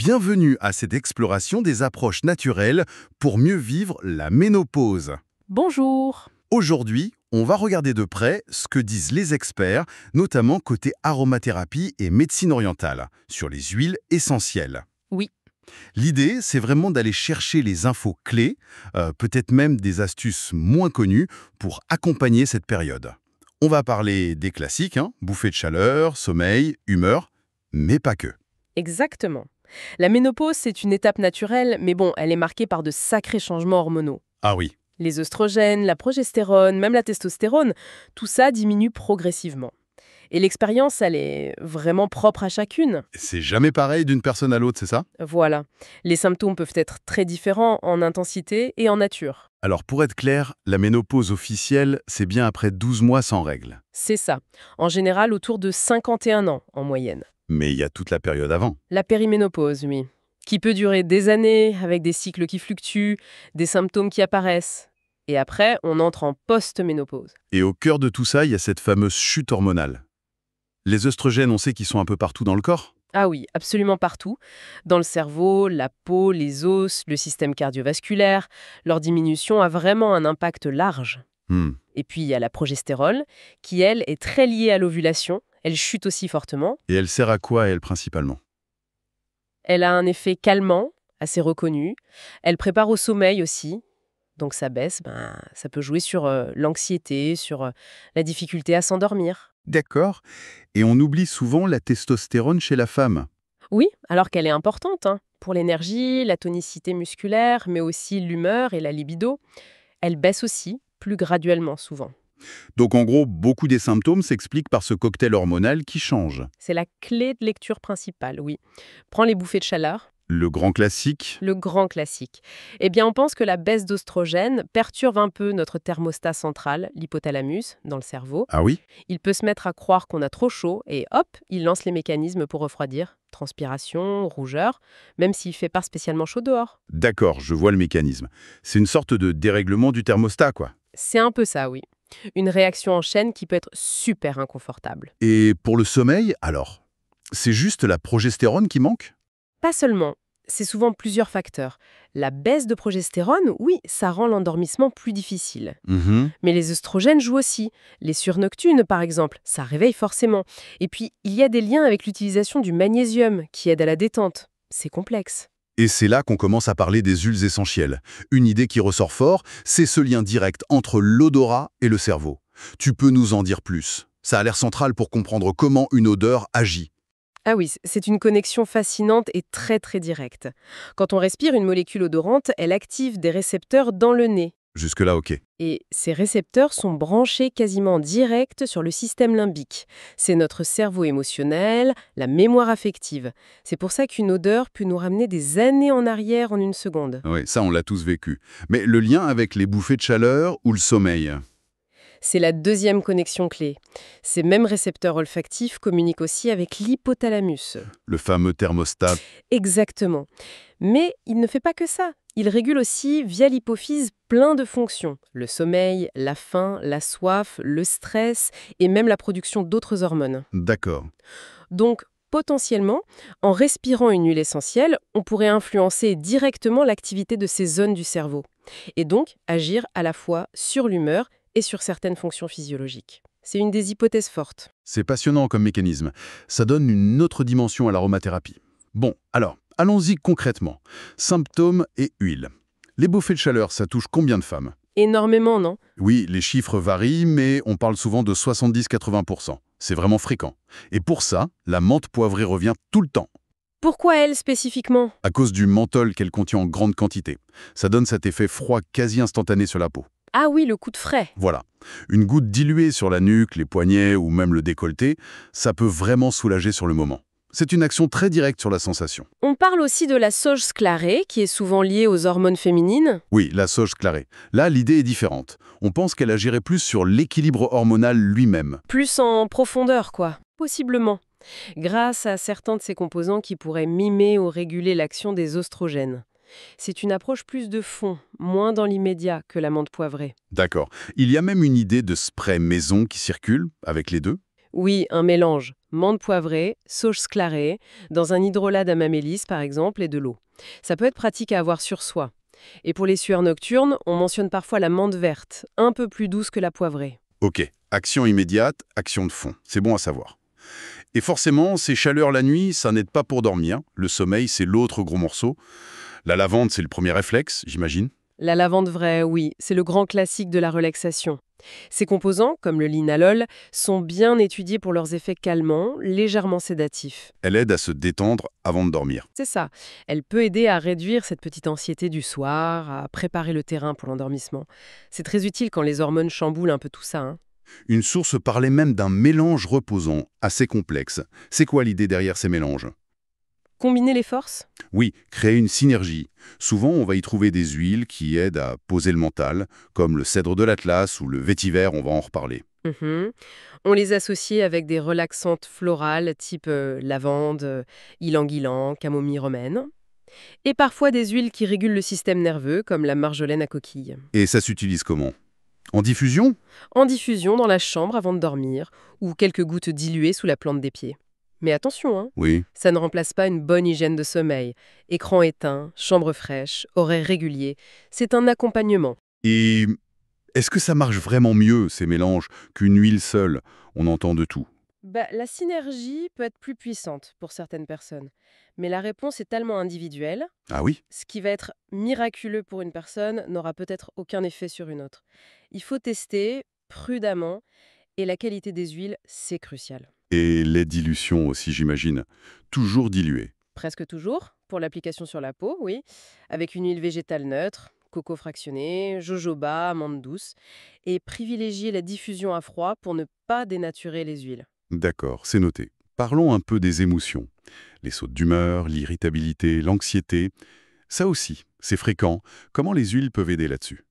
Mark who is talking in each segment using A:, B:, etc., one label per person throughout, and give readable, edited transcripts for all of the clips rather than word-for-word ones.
A: Bienvenue à cette exploration des approches naturelles pour mieux vivre la ménopause.
B: Bonjour.
A: Aujourd'hui, on va regarder de près ce que disent les experts, notamment côté aromathérapie et médecine orientale, sur les huiles essentielles.
B: Oui.
A: L'idée, c'est vraiment d'aller chercher les infos clés, peut-être même des astuces moins connues pour accompagner cette période. On va parler des classiques, bouffées de chaleur, sommeil, humeur, mais pas que.
B: Exactement. La ménopause, c'est une étape naturelle, mais bon, elle est marquée par de sacrés changements hormonaux.
A: Ah oui.
B: Les œstrogènes, la progestérone, même la testostérone, tout ça diminue progressivement. Et l'expérience, elle est vraiment propre à chacune.
A: C'est jamais pareil d'une personne à l'autre, c'est ça?
B: Voilà. Les symptômes peuvent être très différents en intensité et en nature.
A: Alors pour être clair, la ménopause officielle, c'est bien après 12 mois sans règles.
B: C'est ça. En général, autour de 51 ans en moyenne.
A: Mais il y a toute la période avant.
B: La périménopause, oui. Qui peut durer des années, avec des cycles qui fluctuent, des symptômes qui apparaissent. Et après, on entre en post-ménopause.
A: Et au cœur de tout ça, il y a cette fameuse chute hormonale. Les œstrogènes, on sait qu'ils sont un peu partout dans le corps.
B: Ah oui, absolument partout. Dans le cerveau, la peau, les os, le système cardiovasculaire. Leur diminution a vraiment un impact large. Et puis, il y a la progestérone, qui, elle, est très liée à l'ovulation. Elle chute aussi fortement.
A: Et elle sert à quoi, elle, principalement?
B: Elle a un effet calmant, assez reconnu. Elle prépare au sommeil aussi. Donc ça baisse, ça peut jouer sur l'anxiété, sur la difficulté à s'endormir.
A: D'accord. Et on oublie souvent la testostérone chez la femme.
B: Oui, alors qu'elle est importante, pour l'énergie, la tonicité musculaire, mais aussi l'humeur et la libido. Elle baisse aussi, plus graduellement souvent.
A: Donc en gros, beaucoup des symptômes s'expliquent par ce cocktail hormonal qui change.
B: C'est la clé de lecture principale, oui. Prends les bouffées de chaleur.
A: Le grand classique.
B: Le grand classique. Eh bien, on pense que la baisse d'oestrogène perturbe un peu notre thermostat central, l'hypothalamus, dans le cerveau.
A: Ah oui?
B: Il peut se mettre à croire qu'on a trop chaud et hop, il lance les mécanismes pour refroidir. Transpiration, rougeur, même s'il fait pas spécialement chaud dehors.
A: D'accord, je vois le mécanisme. C'est une sorte de dérèglement du thermostat, quoi.
B: C'est un peu ça, oui. Une réaction en chaîne qui peut être super inconfortable.
A: Et pour le sommeil, alors? C'est juste la progestérone qui manque?
B: Pas seulement. C'est souvent plusieurs facteurs. La baisse de progestérone, oui, ça rend l'endormissement plus difficile. Mais les œstrogènes jouent aussi. Les surnoctunes, par exemple, ça réveille forcément. Et puis, il y a des liens avec l'utilisation du magnésium qui aide à la détente. C'est complexe.
A: Et c'est là qu'on commence à parler des huiles essentielles. Une idée qui ressort fort, c'est ce lien direct entre l'odorat et le cerveau. Tu peux nous en dire plus? Ça a l'air central pour comprendre comment une odeur agit.
B: Ah oui, c'est une connexion fascinante et très très directe. Quand on respire une molécule odorante, elle active des récepteurs dans le nez.
A: Jusque-là, ok.
B: Et ces récepteurs sont branchés quasiment direct sur le système limbique. C'est notre cerveau émotionnel, la mémoire affective. C'est pour ça qu'une odeur peut nous ramener des années en arrière en une seconde.
A: Oui, ça on l'a tous vécu. Mais le lien avec les bouffées de chaleur ou le sommeil?
B: C'est la deuxième connexion clé. Ces mêmes récepteurs olfactifs communiquent aussi avec l'hypothalamus.
A: Le fameux thermostat.
B: Exactement. Mais il ne fait pas que ça. Il régule aussi, via l'hypophyse, plein de fonctions. Le sommeil, la faim, la soif, le stress et même la production d'autres hormones.
A: D'accord.
B: Donc, potentiellement, en respirant une huile essentielle, on pourrait influencer directement l'activité de ces zones du cerveau. Et donc, agir à la fois sur l'humeur et sur certaines fonctions physiologiques. C'est une des hypothèses fortes.
A: C'est passionnant comme mécanisme. Ça donne une autre dimension à l'aromathérapie. Bon, alors, allons-y concrètement. Symptômes et huiles. Les bouffées de chaleur, ça touche combien de femmes?
B: Énormément, non?
A: Oui, les chiffres varient, mais on parle souvent de 70-80%. C'est vraiment fréquent. Et pour ça, la menthe poivrée revient tout le temps,
B: Pourquoi elle spécifiquement?
A: à cause du menthol qu'elle contient en grande quantité. Ça donne cet effet froid quasi instantané sur la peau.
B: Ah oui, le coup de frais.
A: Voilà. Une goutte diluée sur la nuque, les poignets ou même le décolleté, ça peut vraiment soulager sur le moment. C'est une action très directe sur la sensation.
B: On parle aussi de la sauge sclarée, qui est souvent liée aux hormones féminines.
A: Oui, la sauge clarée. Là, l'idée est différente. On pense qu'elle agirait plus sur l'équilibre hormonal lui-même.
B: Plus en profondeur, quoi. Possiblement. Grâce à certains de ces composants qui pourraient mimer ou réguler l'action des oestrogènes. C'est une approche plus de fond, moins dans l'immédiat que la menthe poivrée.
A: D'accord. Il y a même une idée de spray maison qui circule avec les deux.
B: Oui, un mélange. Menthe poivrée, sauge sclarée, dans un hydrolat d'amamélis par exemple, et de l'eau. Ça peut être pratique à avoir sur soi. Et pour les sueurs nocturnes, on mentionne parfois la menthe verte, un peu plus douce que la poivrée.
A: Ok, action immédiate, action de fond. C'est bon à savoir. Et forcément, ces chaleurs la nuit, ça n'aide pas pour dormir. Le sommeil, c'est l'autre gros morceau. La lavande, c'est le premier réflexe, j'imagine.
B: La lavande vraie, oui, c'est le grand classique de la relaxation. Ces composants, comme le linalol, sont bien étudiés pour leurs effets calmants, légèrement sédatifs.
A: Elle aide à se détendre avant de dormir.
B: C'est ça. Elle peut aider à réduire cette petite anxiété du soir, à préparer le terrain pour l'endormissement. C'est très utile quand les hormones chamboulent un peu tout ça, hein.
A: Une source parlait même d'un mélange reposant, assez complexe. C'est quoi l'idée derrière ces mélanges?
B: Combiner les forces?
A: Oui, créer une synergie. Souvent, on va y trouver des huiles qui aident à poser le mental, comme le cèdre de l'Atlas ou le vétiver, on va en reparler.
B: Mhm. On les associe avec des relaxantes florales type lavande, ylang-ylang, camomille romaine. Et parfois des huiles qui régulent le système nerveux, comme la marjolaine à coquille.
A: Et ça s'utilise comment? En diffusion?
B: En diffusion dans la chambre avant de dormir, ou quelques gouttes diluées sous la plante des pieds. Mais attention, hein,
A: Oui.
B: ça ne remplace pas une bonne hygiène de sommeil. Écran éteint, chambre fraîche, horaire régulier, c'est un accompagnement.
A: Et est-ce que ça marche vraiment mieux, ces mélanges, qu'une huile seule? On entend de tout.
B: La synergie peut être plus puissante pour certaines personnes, mais la réponse est tellement individuelle.
A: Ah oui?
B: Ce qui va être miraculeux pour une personne n'aura peut-être aucun effet sur une autre. Il faut tester prudemment et la qualité des huiles, c'est crucial.
A: Et les dilutions aussi, j'imagine. Toujours diluées.
B: Presque toujours, pour l'application sur la peau, oui, avec une huile végétale neutre, coco fractionné, jojoba, amande douce, et privilégier la diffusion à froid pour ne pas dénaturer les huiles.
A: D'accord, c'est noté. Parlons un peu des émotions. Les sautes d'humeur, l'irritabilité, l'anxiété. Ça aussi, c'est fréquent. Comment les huiles peuvent aider là-dessus?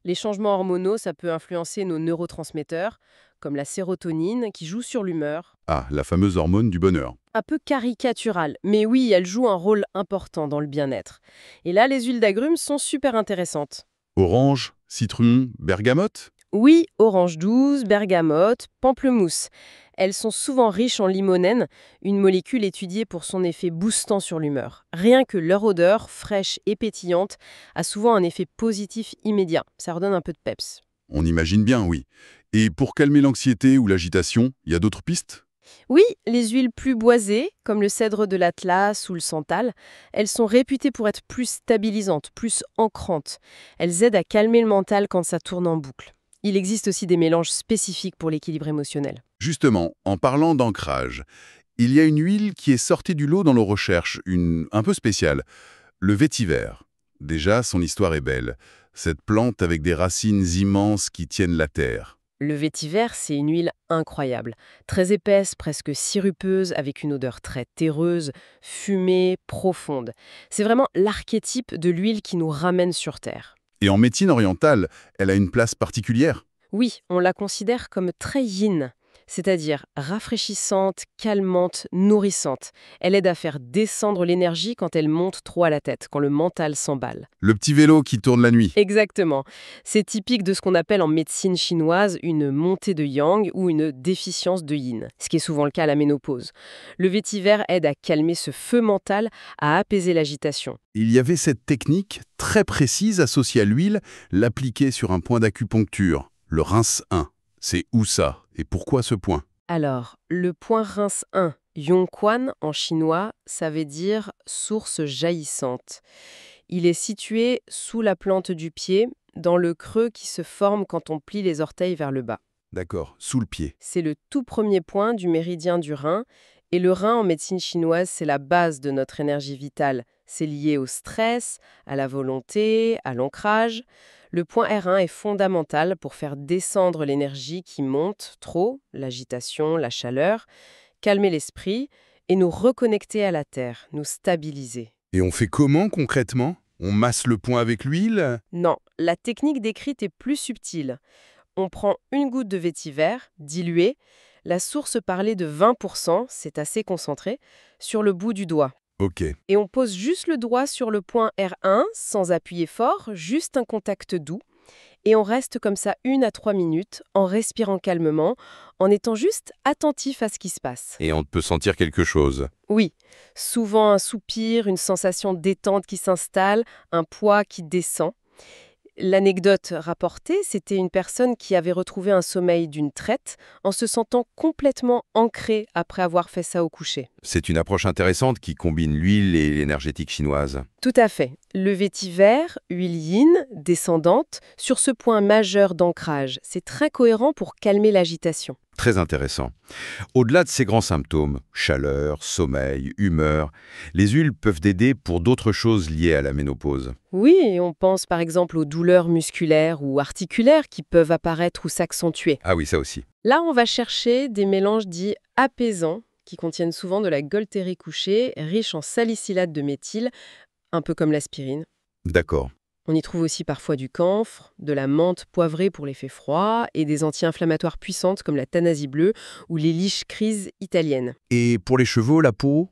B: Les changements hormonaux, ça peut influencer nos neurotransmetteurs, comme la sérotonine, qui joue sur l'humeur.
A: Ah, la fameuse hormone du bonheur.
B: Un peu caricaturale, mais oui, elle joue un rôle important dans le bien-être. Et là, les huiles d'agrumes sont super intéressantes.
A: Orange, citron, bergamote?
B: Oui, orange douce, bergamote, pamplemousse. Elles sont souvent riches en limonène, une molécule étudiée pour son effet boostant sur l'humeur. Rien que leur odeur, fraîche et pétillante, a souvent un effet positif immédiat. Ça redonne un peu de peps.
A: On imagine bien, oui. Et pour calmer l'anxiété ou l'agitation, il y a d'autres pistes?
B: Oui, les huiles plus boisées, comme le cèdre de l'Atlas ou le santal, elles sont réputées pour être plus stabilisantes, plus ancrantes. Elles aident à calmer le mental quand ça tourne en boucle. Il existe aussi des mélanges spécifiques pour l'équilibre émotionnel.
A: Justement, en parlant d'ancrage, il y a une huile qui est sortie du lot dans nos recherches, une un peu spéciale, le vétiver. Déjà, son histoire est belle. Cette plante avec des racines immenses qui tiennent la terre.
B: Le vétiver, c'est une huile incroyable, très épaisse, presque sirupeuse, avec une odeur très terreuse, fumée, profonde. C'est vraiment l'archétype de l'huile qui nous ramène sur Terre.
A: Et en médecine orientale, elle a une place particulière.
B: Oui, on la considère comme très yin, c'est-à-dire rafraîchissante, calmante, nourrissante. Elle aide à faire descendre l'énergie quand elle monte trop à la tête, quand le mental s'emballe.
A: Le petit vélo qui tourne la nuit.
B: Exactement. C'est typique de ce qu'on appelle en médecine chinoise une montée de yang ou une déficience de yin, ce qui est souvent le cas à la ménopause. Le vétiver aide à calmer ce feu mental, à apaiser l'agitation.
A: Il y avait cette technique très précise associée à l'huile, l'appliquer sur un point d'acupuncture, le rince 1. C'est où ça? Et pourquoi ce point?
B: Alors, le point rince 1, Yongquan en chinois, ça veut dire source jaillissante. Il est situé sous la plante du pied, dans le creux qui se forme quand on plie les orteils vers le bas.
A: D'accord, sous le pied.
B: C'est le tout premier point du méridien du rein. Et le rein, en médecine chinoise, c'est la base de notre énergie vitale. C'est lié au stress, à la volonté, à l'ancrage. Le point R1 est fondamental pour faire descendre l'énergie qui monte trop, l'agitation, la chaleur, calmer l'esprit et nous reconnecter à la terre, nous stabiliser.
A: Et on fait comment concrètement? On masse le point avec l'huile?
B: Non, la technique décrite est plus subtile. On prend une goutte de vétiver, diluée, la source parlait de 20%, c'est assez concentré, sur le bout du doigt.
A: Ok.
B: Et on pose juste le doigt sur le point R1, sans appuyer fort, juste un contact doux. Et on reste comme ça 1 à 3 minutes, en respirant calmement, en étant juste attentif à ce qui se passe.
A: Et on peut sentir quelque chose.
B: Oui, souvent un soupir, une sensation de détente qui s'installe, un poids qui descend. L'anecdote rapportée, c'était une personne qui avait retrouvé un sommeil d'une traite en se sentant complètement ancrée après avoir fait ça au coucher.
A: C'est une approche intéressante qui combine l'huile et l'énergétique chinoise.
B: Tout à fait. Le vétiver, huile yin, descendante, sur ce point majeur d'ancrage, c'est très cohérent pour calmer l'agitation.
A: Très intéressant. Au-delà de ces grands symptômes, chaleur, sommeil, humeur, les huiles peuvent aider pour d'autres choses liées à la ménopause.
B: Oui, on pense par exemple aux douleurs musculaires ou articulaires qui peuvent apparaître ou s'accentuer.
A: Ah oui, ça aussi.
B: Là, on va chercher des mélanges dits apaisants, qui contiennent souvent de la Gualtérie couchée, riche en salicylate de méthyle, un peu comme l'aspirine.
A: D'accord.
B: On y trouve aussi parfois du camphre, de la menthe poivrée pour l'effet froid et des anti-inflammatoires puissantes comme la Tanasi bleue ou les liches crises italiennes.
A: Et pour les cheveux, la peau,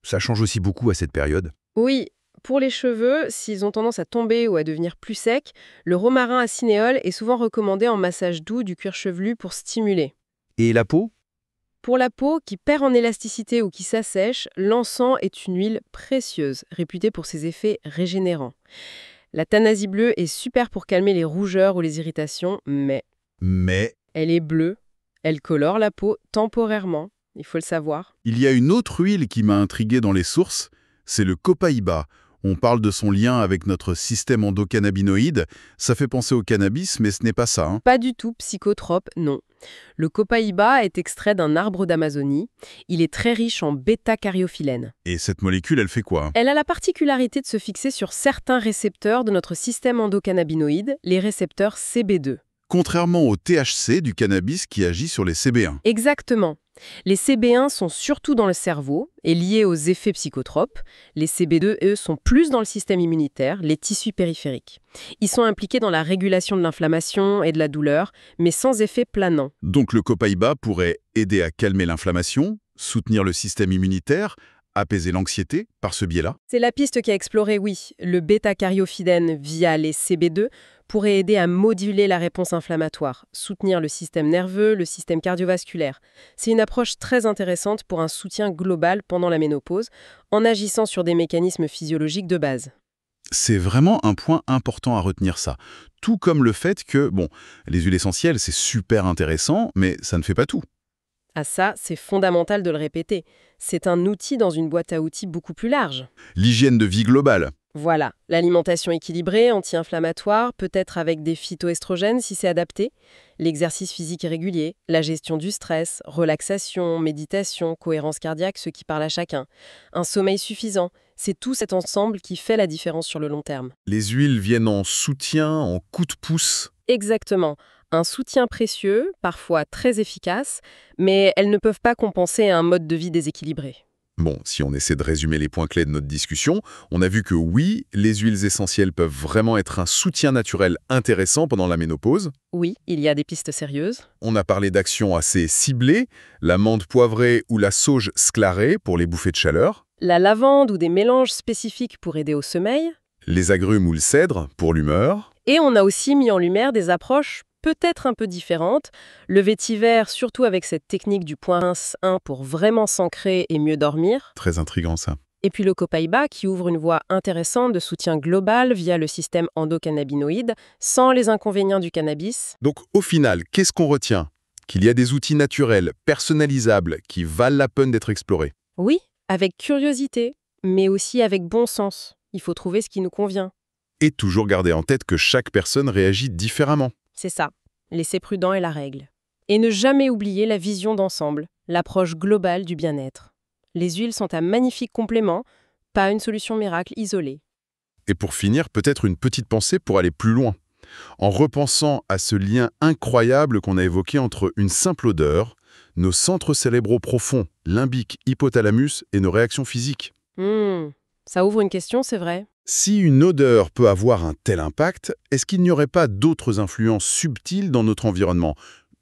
A: ça change aussi beaucoup à cette période.
B: Oui, pour les cheveux, s'ils ont tendance à tomber ou à devenir plus secs, le romarin à cinéole est souvent recommandé en massage doux du cuir chevelu pour stimuler.
A: Et la peau?
B: Pour la peau qui perd en élasticité ou qui s'assèche, l'encens est une huile précieuse, réputée pour ses effets régénérants. La Tanasi bleue est super pour calmer les rougeurs ou les irritations, mais elle est bleue, elle colore la peau temporairement, il faut le savoir.
A: Il y a une autre huile qui m'a intrigué dans les sources, c'est le copaïba. On parle de son lien avec notre système endocannabinoïde. Ça fait penser au cannabis, mais ce n'est pas ça, hein.
B: Pas du tout psychotrope, non. Le copaïba est extrait d'un arbre d'Amazonie. Il est très riche en bêta-cariophyllène.
A: Et cette molécule, elle fait quoi?
B: Elle a la particularité de se fixer sur certains récepteurs de notre système endocannabinoïde, les récepteurs CB2.
A: Contrairement au THC du cannabis qui agit sur les CB1.
B: Exactement. Les CB1 sont surtout dans le cerveau et liés aux effets psychotropes. Les CB2, eux, sont plus dans le système immunitaire, les tissus périphériques. Ils sont impliqués dans la régulation de l'inflammation et de la douleur, mais sans effet planant.
A: Donc le copaïba pourrait aider à calmer l'inflammation, soutenir le système immunitaire, apaiser l'anxiété par ce biais-là.
B: C'est la piste qui a exploré, oui. Le bêta-cariophyllène via les CB2 pourrait aider à moduler la réponse inflammatoire, soutenir le système nerveux, le système cardiovasculaire. C'est une approche très intéressante pour un soutien global pendant la ménopause, en agissant sur des mécanismes physiologiques de base.
A: C'est vraiment un point important à retenir ça. Tout comme le fait que, les huiles essentielles, c'est super intéressant, mais ça ne fait pas tout.
B: Ah ça, c'est fondamental de le répéter. C'est un outil dans une boîte à outils beaucoup plus large.
A: L'hygiène de vie globale.
B: Voilà, l'alimentation équilibrée, anti-inflammatoire, peut-être avec des phytoestrogènes si c'est adapté, l'exercice physique régulier, la gestion du stress, relaxation, méditation, cohérence cardiaque, ce qui parle à chacun. Un sommeil suffisant, c'est tout cet ensemble qui fait la différence sur le long terme.
A: Les huiles viennent en soutien, en coup de pouce.
B: Exactement. Un soutien précieux, parfois très efficace, mais elles ne peuvent pas compenser un mode de vie déséquilibré.
A: Bon, si on essaie de résumer les points clés de notre discussion, on a vu que oui, les huiles essentielles peuvent vraiment être un soutien naturel intéressant pendant la ménopause.
B: Oui, il y a des pistes sérieuses.
A: On a parlé d'actions assez ciblées, la menthe poivrée ou la sauge sclarée pour les bouffées de chaleur,
B: La lavande ou des mélanges spécifiques pour aider au sommeil.
A: les agrumes ou le cèdre pour l'humeur.
B: Et on a aussi mis en lumière des approches peut-être un peu différentes. Le vétiver, surtout avec cette technique du point 1 pour vraiment s'ancrer et mieux dormir.
A: Très intriguant ça.
B: Et puis le copaïba qui ouvre une voie intéressante de soutien global via le système endocannabinoïde, sans les inconvénients du cannabis.
A: Donc au final, qu'est-ce qu'on retient? Qu'il y a des outils naturels, personnalisables, qui valent la peine d'être explorés.
B: Oui, avec curiosité, mais aussi avec bon sens. Il faut trouver ce qui nous convient.
A: Et toujours garder en tête que chaque personne réagit différemment.
B: C'est ça. Laisser prudent est la règle. Et ne jamais oublier la vision d'ensemble, l'approche globale du bien-être. Les huiles sont un magnifique complément, pas une solution miracle isolée.
A: Et pour finir, peut-être une petite pensée pour aller plus loin. En repensant à ce lien incroyable qu'on a évoqué entre une simple odeur, nos centres cérébraux profonds, limbique, hypothalamus et nos réactions physiques.
B: Ça ouvre une question, c'est vrai.
A: Si une odeur peut avoir un tel impact, est-ce qu'il n'y aurait pas d'autres influences subtiles dans notre environnement?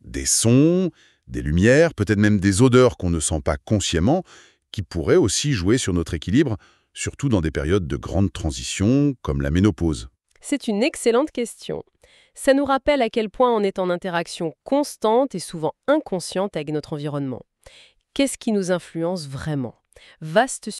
A: Des sons, des lumières, peut-être même des odeurs qu'on ne sent pas consciemment, qui pourraient aussi jouer sur notre équilibre, surtout dans des périodes de grande transition comme la ménopause.
B: C'est une excellente question. Ça nous rappelle à quel point on est en interaction constante et souvent inconsciente avec notre environnement. Qu'est-ce qui nous influence vraiment? Vaste